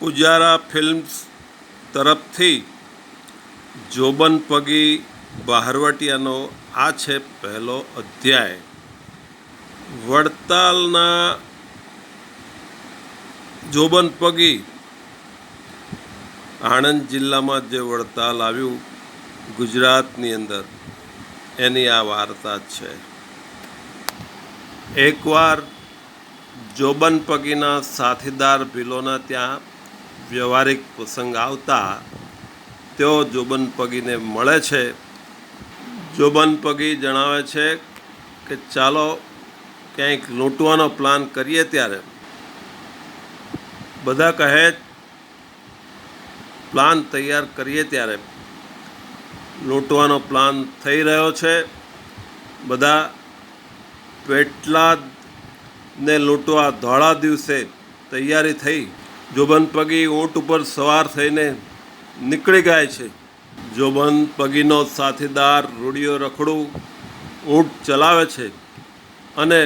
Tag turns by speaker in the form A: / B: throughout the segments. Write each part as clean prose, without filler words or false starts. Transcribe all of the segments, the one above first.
A: ઉજારા films તરફથી જોબન પગી બહારવટિયાનો આ છે પહેલો અધ્યાય. વડતાલના જોબન પગી આણંદ જિલ્લામાં જે વડતાલ આવ્યું ગુજરાતની અંદર, એની આ વાર્તા છે. એકવાર જોબન પગીના સાથીદાર ભીલોના ત્યાં વ્યવહારિક પ્રસંગ આવતા તેઓ જોબન પગીને મળે છે. જોબન પગી જણાવે છે કે ચાલો ક્યાંક લૂંટવાનો પ્લાન કરીએ. ત્યારે બધા કહે પ્લાન તૈયાર કરીએ. ત્યારે લૂંટવાનો પ્લાન થઈ રહ્યો છે. બધા પેટલાદને લૂંટવા ધોળા દિવસે તૈયારી થઈ. જોબન પગી ઊંટ ઉપર સવાર થઈને નીકળી ગયા છે. જોબન પગીનો સાથીદાર રૂડિયો રખડું ઊંટ ચલાવે છે અને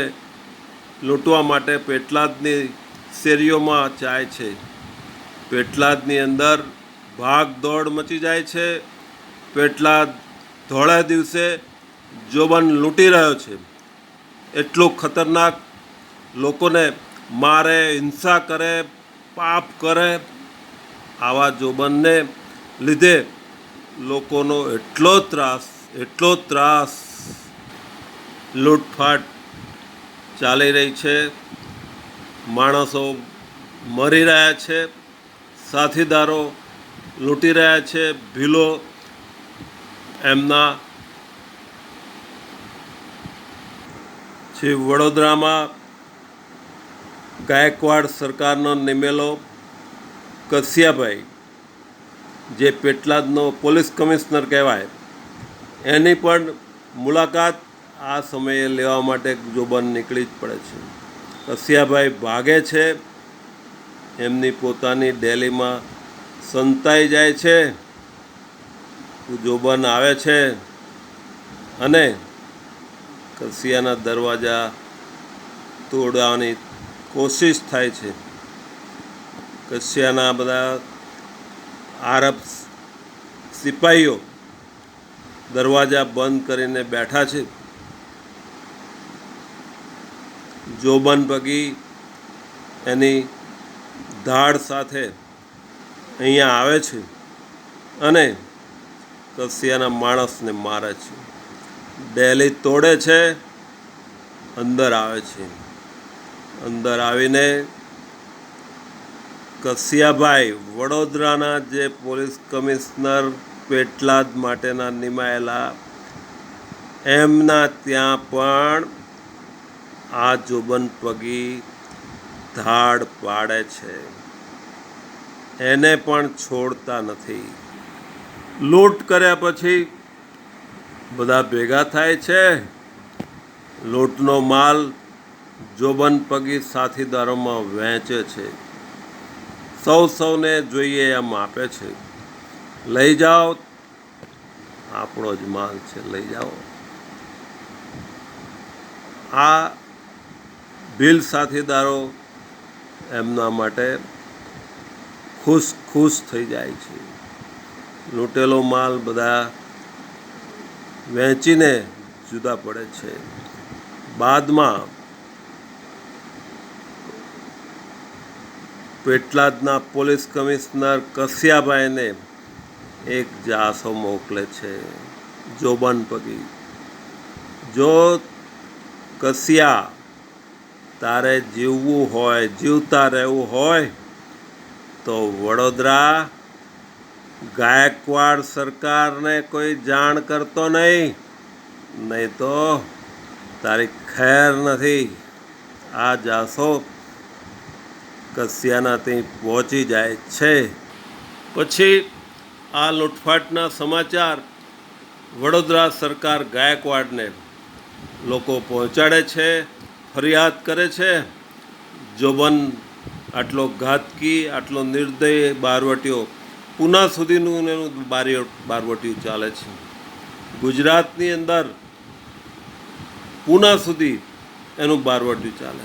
A: લૂંટવા માટે પેટલાદની શેરીઓમાં જાય છે. પેટલાદની અંદર ભાગ દોડ મચી જાય છે. પેટલાદ ધોળા દિવસે જોબન લૂંટી રહ્યો છે. એટલું ખતરનાક, લોકોને મારે, હિંસા કરે, પાપ કરે. આવા જોબનને લીધે લોકોનો એટલો ત્રાસ, લૂંટફાટ ચાલી રહી છે. માણસો મરી રહ્યા છે, સાથીદારો લૂંટી રહ્યા છે. ભીલો એમના વડોદરામાં ગાયકવાડ સરકારનો નિમેલો કસિયાભાઈ, જે પેટલાદનો પોલીસ કમિશનર કહેવાય, એની પણ મુલાકાત આ સમયે લેવા માટે જોબન નીકળી જ પડે છે. કસિયાભાઈ ભાગે છે. એમની પોતાની ડેલીમાં સંતાઈ જાય છે. જોબન આવે છે અને કસિયાના દરવાજા તોડવાની કોશિશ થાય છે. કસિયાના બધા આરબ સિપાહીઓ દરવાજા બંધ કરીને બેઠા છે. જોબન પગી એની ધાડ સાથે અહીંયા આવે છે અને કસિયાના માણસને મારે છે. ડેલી તોડે છે, અંદર આવે છે. અંદર આવીને કસિયાભાઈ, વડોદરાના જે પોલીસ કમિશનર પેટલાદ માટેના નિમાયેલા, એમના ત્યાં પણ આ જોબન પગી ધાડ પાડે છે. એને પણ છોડતા નથી. લૂંટ કર્યા પછી બધા ભેગા થાય છે. લૂંટનો માલ જોબન પગી સાથીદારોમાં વહેંચે છે. સૌને જોઈએ એમ આપે છે. લઈ જાઓ, આપણો જ માલ છે, લઈ જાઓ. આ ભીલ સાથીદારો એમના માટે ખુશ થઈ જાય છે. લૂંટેલો માલ બધા વહેંચીને જુદા પડે છે. બાદમાં પેટલાદના પોલીસ કમિશનર કસિયાભાઈને એક જાસો મોકલે છે. જોબન પગી, જો કસિયા, તારે જીવવું હોય, જીવતા રહેવું હોય તો વડોદરા ગાયકવાડ સરકારને કોઈ જાણ કરતો નહીં તો તારી ખેર નથી. આ જાસો કસિયાના ત્યાં પહોંચી જાય છે. પછી આ લૂંટફાટના સમાચાર વડોદરા સરકાર ગાયકવાડને લોકો પહોંચાડે છે, ફરિયાદ કરે છે. જોબન આટલો ઘાતકી, આટલો નિર્દય બારવટીયો, પૂના સુધીનું એનું બારવટીયું ચાલે છે. ગુજરાતની અંદર પૂના સુધી એનું બારવટીયું ચાલે.